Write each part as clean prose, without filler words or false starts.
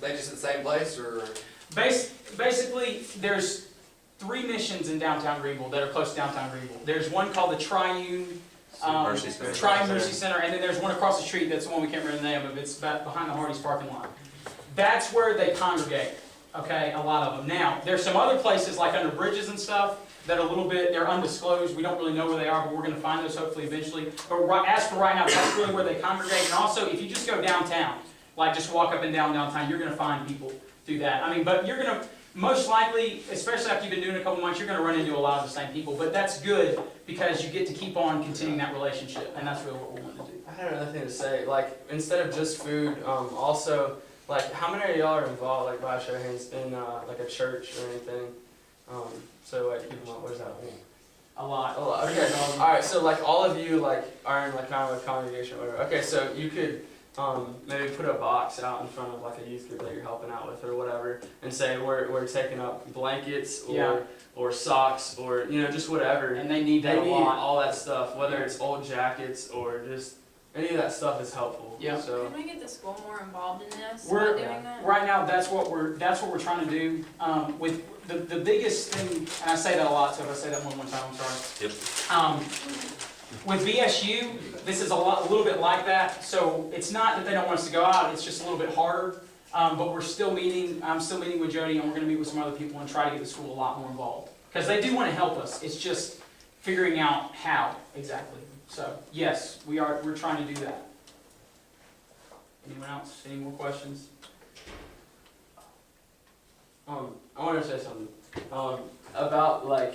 they just at the same place, or? Basically, there's 3 missions in downtown Greenville that are close to downtown Greenville. There's one called the Triune Mercy Center. Triune Mercy Center, and then there's one across the street. That's the one we can't remember the name of. It's behind the Hardee's parking lot. That's where they congregate. Okay, a lot of them. Now, there's some other places like under bridges and stuff that are a little bit, they're undisclosed. We don't really know where they are, but we're going to find those hopefully eventually. But as for right now, that's really where they congregate. And also, if you just go downtown, like just walk up and down downtown, you're going to find people through that. I mean, but you're going to, most likely, especially after you've been doing it a couple months, you're going to run into a lot of the same people. But that's good because you get to keep on continuing that relationship, and that's really what we want to do. I had another thing to say. Like, instead of just food, also, like, how many of y'all are involved, like, by a show of hands, in, like, a church or anything? So, like, people, where's that? A lot. A lot. Okay. Alright, so, like, all of you, like, are in, like, kind of a congregation or whatever. Okay, so you could, maybe put a box out in front of, like, a youth group that you're helping out with or whatever, and say, we're taking up blankets or socks or, you know, just whatever. And they need that a lot. All that stuff, whether it's old jackets or just any of that stuff is helpful. Yeah. So. Can we get the school more involved in this? We're by doing that? right now. That's what we're trying to do. With the biggest thing, and I say that a lot. So if I say that one more time, I'm sorry. Yep. With BSU, this is a little bit like that. So it's not that they don't want us to go out. It's just a little bit harder. But we're still meeting. I'm still meeting with Jody, and we're going to meet with some other people and try to get the school a lot more involved because they do want to help us. It's just figuring out how exactly. So yes, we're trying to do that. Anyone else? Any more questions? I wanted to say something about, like,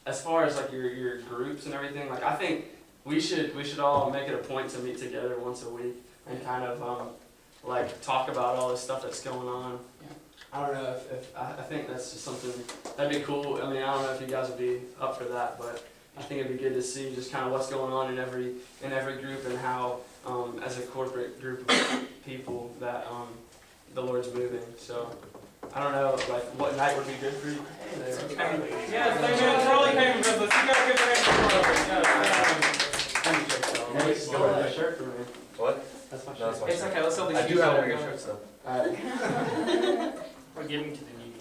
as far as like your groups and everything. Like, I think we should all make it a point to meet together once a week and kind of like talk about all this stuff that's going on. Yeah. I don't know if I think that's just something that'd be cool. I mean, I don't know if you guys would be up for that, but I think it'd be good to see just kind of what's going on in every group and how as a corporate group of people that the Lord's moving. So I don't know, like, what night would be good for you? Yeah, Charlie came with us. You guys give a hand for Charlie. That shirt for me. What? That's my No, shirt. that's my It's shirt. okay. Let's all these. I do have one of your shirts though. Alright. We're giving to the needy.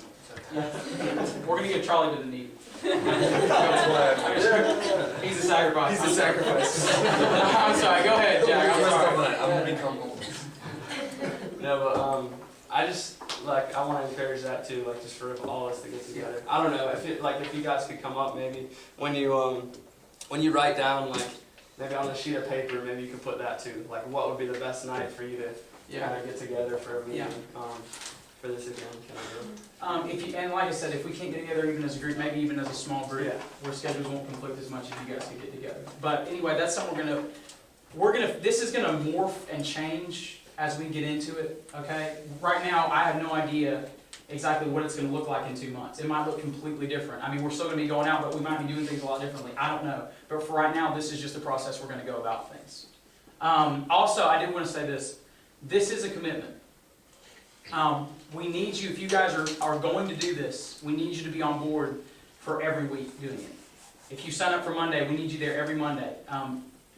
We're gonna get Charlie to the needy. That's why He's a sacrifice. he's a sacrifice. I'm sorry. Go ahead, Jack. I'm sorry. I'm gonna become old. No, but I just, like, I want to encourage that too, like, just for all of us to get together. I don't know if you guys could come up maybe when you write down, like, maybe on a sheet of paper, maybe you could put that too, like, what would be the best night for you to kind of get together for a meeting for this again. And like I said, if we can't get together even as a group, maybe even as a small group, Yeah. where schedules won't conflict as much if you guys can get together. But anyway, that's something this is gonna morph and change as we get into it. Okay. Right now, I have no idea exactly what it's going to look like in 2 months. It might look completely different. I mean, we're still going to be going out, but we might be doing things a lot differently. I don't know. But for right now, this is just the process we're going to go about things. Also, I did want to say this. This is a commitment. We need you, if you guys are going to do this, we need you to be on board for every week doing it. If you sign up for Monday, we need you there every Monday.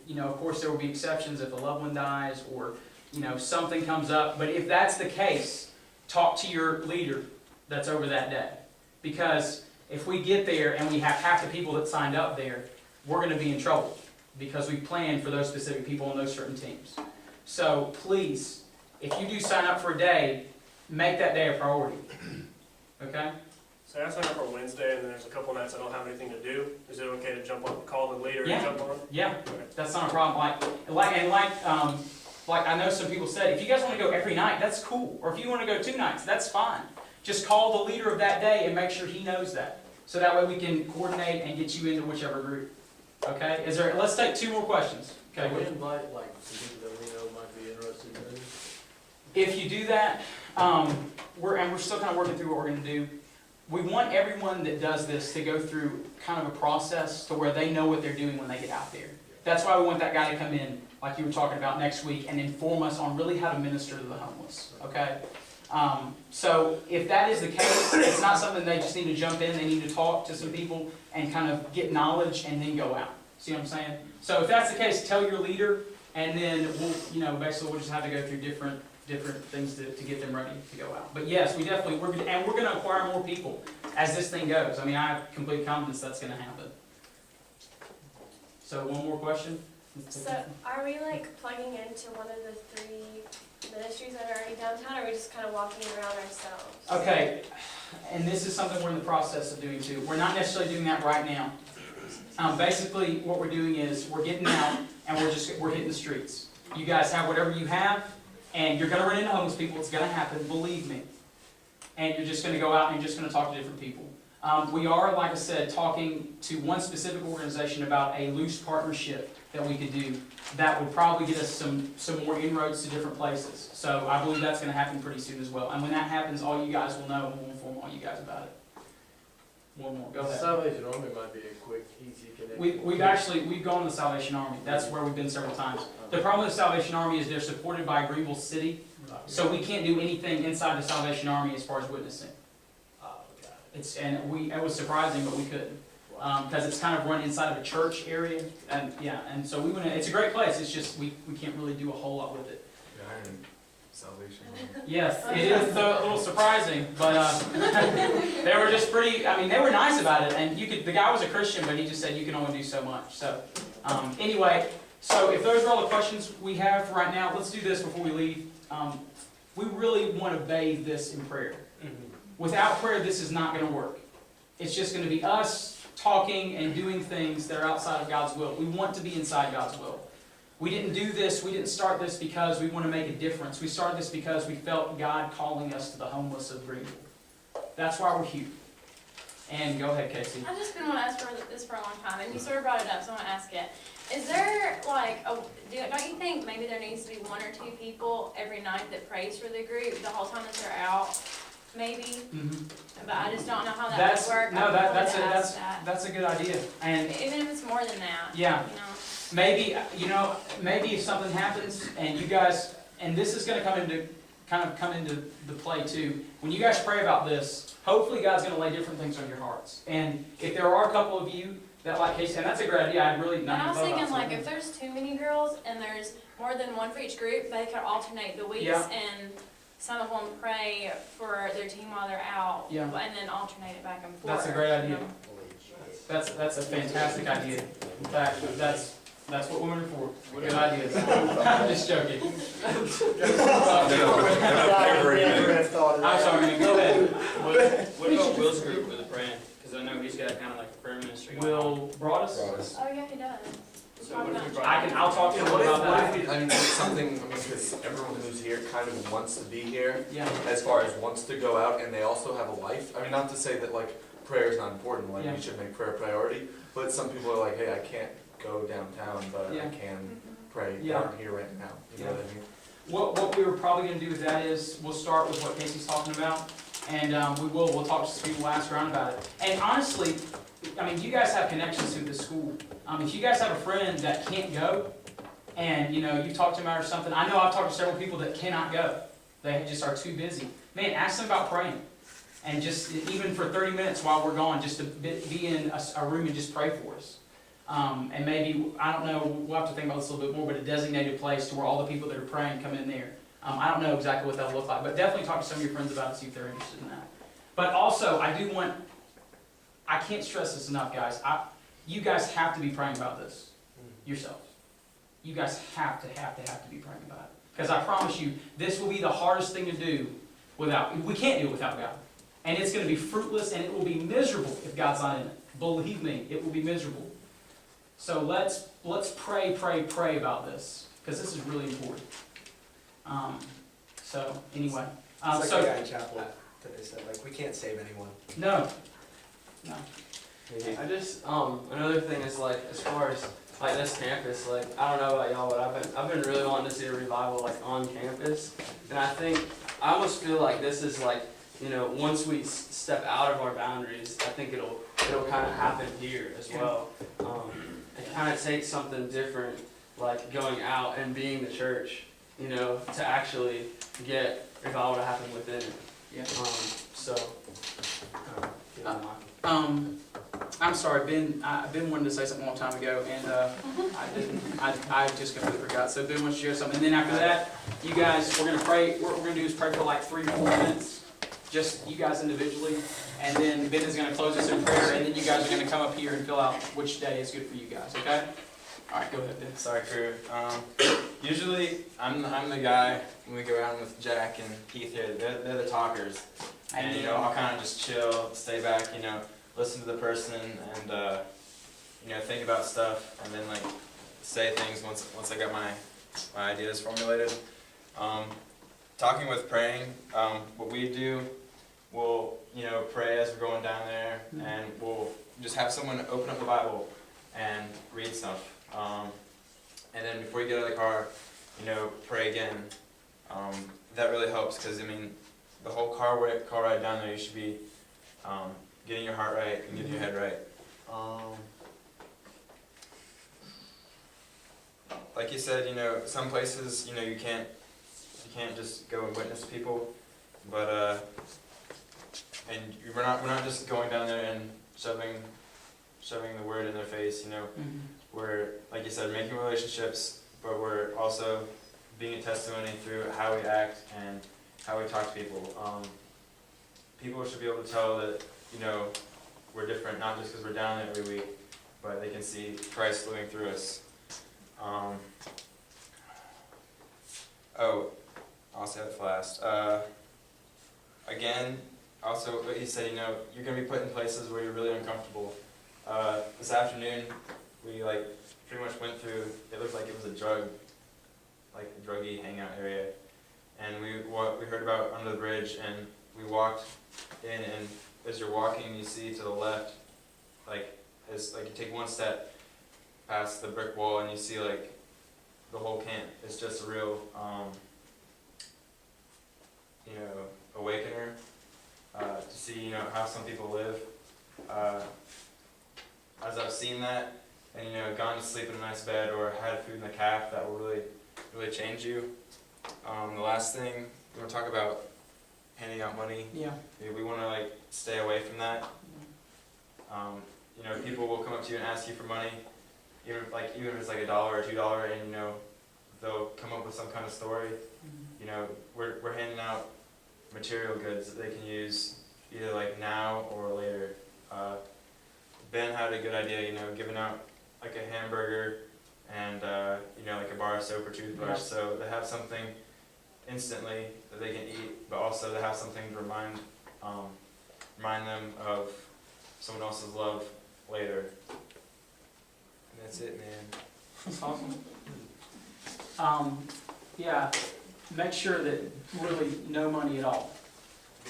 You know, of course, there will be exceptions if a loved one dies or, you know, something comes up. But if that's the case, talk to your leader that's over that day. Because if we get there and we have half the people that signed up there, we're going to be in trouble because we planned for those specific people on those certain teams. So please, if you do sign up for a day, make that day a priority. Okay? So I signed up for Wednesday, and then there's a couple nights I don't have anything to do. Is it okay to jump on, call them later Yeah. and jump on? Yeah, Okay. that's not a problem. Like I know some people said, if you guys want to go every night, that's cool. Or if you want to go 2 nights, that's fine. Just call the leader of that day and make sure he knows that. So that way we can coordinate and get you into whichever group. Okay? Let's take 2 more questions. Okay. Can we invite, like, some people that we know might be interested in this? If you do that, we're still kind of working through what we're going to do. We want everyone that does this to go through kind of a process to where they know what they're doing when they get out there. That's why we want that guy to come in, like you were talking about next week, and inform us on really how to minister to the homeless. Okay? So if that is the case, it's not something they just need to jump in. They need to talk to some people and kind of get knowledge and then go out. See what I'm saying? So if that's the case, tell your leader, and then we'll just have to go through different different things to get them ready to go out. But yes, we're gonna acquire more people as this thing goes. I mean, I have complete confidence that's gonna happen. So one more question? So are we like plugging into one of the 3 ministries that are already downtown, or are we just kind of walking around ourselves? Okay, and this is something we're in the process of doing too. We're not necessarily doing that right now. Basically, what we're doing is we're getting out and we're hitting the streets. You guys have whatever you have, and you're gonna run into homeless people. It's gonna happen, believe me. And you're just gonna go out and you're just gonna talk to different people. We are, like I said, talking to one specific organization about a loose partnership that we could do that would probably get us some more inroads to different places. So I believe that's gonna happen pretty soon as well. And when that happens, all you guys will know, and we'll inform all you guys about it. One more, go ahead. Salvation Army might be a quick, easy connection. We've gone to the Salvation Army. That's where we've been several times. The problem with the Salvation Army is they're supported by Greenville City, so we can't do anything inside the Salvation Army as far as witnessing. It was surprising, but we couldn't. Because it's kind of run inside of a church area, and so we went. It's a great place. It's just we can't really do a whole lot with it. Salvation. Yes, it is a little surprising, but they were just pretty. I mean, they were nice about it, and the guy was a Christian, but he just said you can only do so much. So anyway, so if those are all the questions we have right now, let's do this before we leave. We really want to bathe this in prayer. Without prayer, this is not going to work. It's just going to be us talking and doing things that are outside of God's will. We want to be inside God's will. We didn't do this, we didn't start this because we want to make a difference. We started this because we felt God calling us to the homeless of Greenville. That's why we're here. And go ahead, Casey. I've just been wanting to ask for this for a long time, and you sort of brought it up, so I want to ask it. Is there, like, don't you think maybe there needs to be 1 or 2 people every night that prays for the group the whole time that they're out? Maybe? Mm-hmm. But I just don't know how that would work. That's a good idea. And even if it's more than that. yeah. You know? Maybe if something happens and you guys, and this is going to come into the play too. When you guys pray about this, hopefully God's going to lay different things on your hearts. And if there are a couple of you that like Casey, and that's a great idea. I really not. And I was thinking, like, if there's too many girls and there's more than one for each group, they could alternate the weeks, and some of them pray for their team while they're out, and then alternate it back and forth. That's a great idea. You know? That's a fantastic idea. In fact, that's what women are for. Good ideas. I'm just joking. I'm sorry, go ahead. What about Will's group with the praying? Because I know he's got kind of like a prayer ministry. Will brought us? Oh, yeah, he does. So what if we brought I'll talk to him about that. I mean, because everyone who's here kind of wants to be here, Yeah. as far as wants to go out, and they also have a life. I mean, not to say that like prayer is not important, like we should make prayer a priority, but some people are like, hey, I can't go downtown, but I can pray down here right now. You know what I mean? What we were probably going to do with that is we'll start with what Casey's talking about, and we'll talk to some people, we'll ask around about it. And honestly, I mean, you guys have connections to the school. If you guys have a friend that can't go, and you talk to them or something, I know I've talked to several people that cannot go. They just are too busy. Man, ask them about praying. And just, even for 30 minutes while we're gone, just to be in a room and just pray for us. And maybe, I don't know, we'll have to think about this a little bit more, but a designated place to where all the people that are praying come in there. I don't know exactly what that'll look like, but definitely talk to some of your friends about it, see if they're interested in that. But also, I can't stress this enough, guys. You guys have to be praying about this yourselves. You guys have to be praying about it. Because I promise you, this will be the hardest thing to do we can't do it without God. And it's going to be fruitless, and it will be miserable if God's not in it. Believe me, it will be miserable. So let's pray about this, because this is really important. So anyway, It's like the guy in chapel today said, like, we can't save anyone. No. I just another thing is like as far as like this campus, like I don't know about y'all, but I've been really wanting to see a revival like on campus, and I almost feel like this is like, once we step out of our boundaries, I think it'll kind of happen here as well. It kind of takes something different, like going out and being the church, to actually get revival to happen within it. Yeah. I'm sorry, Ben. Ben wanted to say something a long time ago, and I didn't. I just completely forgot. So Ben wants to share something, and then after that, You guys, we're gonna pray, what we're gonna do is pray for like 3 to 4 minutes, just you guys individually, and then Ben is gonna close us in prayer, and then you guys are gonna come up here and fill out which day is good for you guys, okay? All right, go ahead, Ben. Sorry, crew. Usually, I'm the guy when we go around with Jack and Keith here. They're the talkers, and you know, I'll kind of just chill, stay back, you know, listen to the person, and you know, think about stuff, and then like say things once I got my ideas formulated. Talking with praying, what we do, we'll you know pray as we're going down there, and we'll just have someone open up the Bible and read stuff. And then before you get out of the car, you know, pray again. That really helps because, I mean, the whole car ride down there, you should be getting your heart right and getting your head right. Like you said, you know, some places, you know, you can't just go and witness people, but and we're not just going down there and shoving the word in their face, you know. We're, like you said, making relationships, but we're also being a testimony through how we act and how we talk to people. People should be able to tell that, you know, we're different, not just because we're down there every week, but they can see Christ living through us. Oh, I'll say that for last. Again, also what he said, you know, you're going to be put in places where you're really uncomfortable. This afternoon, we like pretty much went through, it looked like it was a druggy hangout area. And we heard about Under the Bridge, and we walked in, and as you're walking, you see to the left, like you take one step past the brick wall, and you see like the whole camp. It's just a real, you know, awakener to see, you know, how some people live. As I've seen that, and you know, gone to sleep in a nice bed or had food in the calf, that will really change you. The last thing we want to talk about, handing out money. Yeah. We want to like stay away from that. You know, people will come up to you and ask you for money, even if it's like $1 or $2, and you know, they'll come up with some kind of story. You know, we're handing out material goods that they can use either like now or later. Ben had a good idea, you know, giving out like a hamburger and you know, like a bar of soap or toothbrush, so they have something instantly that they can eat, but also they have something to remind them of someone else's love later. And that's it, man. That's awesome. Yeah, make sure that really no money at all.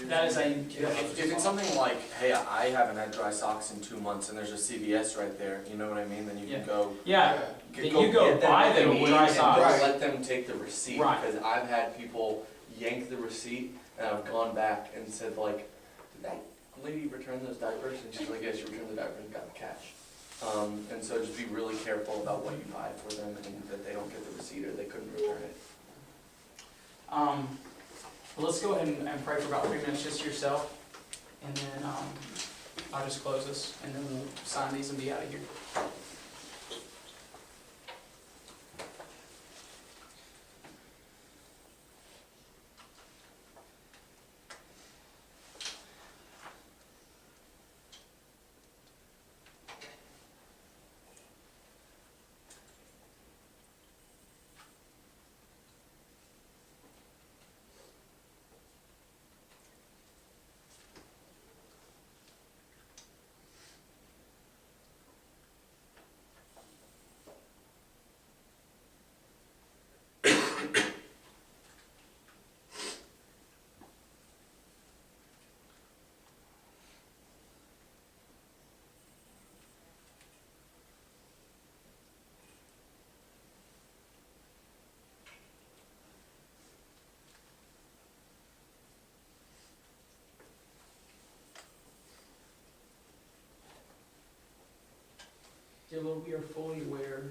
That is a. If it's something like, hey, I haven't had dry socks in 2 months and there's a CVS right there, you know what I mean? Then you can go. Yeah, then you go buy them dry socks. And let them take the receipt. Right. Because I've had people yank the receipt and I've gone back and said like, did that lady return those diapers? And she's like, yeah, she returned the diapers and got the cash. And so just be really careful about what you buy for them and that they don't get the receipt or they couldn't return it. Well, let's go ahead and pray for about 3 minutes just yourself, and then I'll just close this, and then we'll sign these and be out of here. Dear Lord, we are fully aware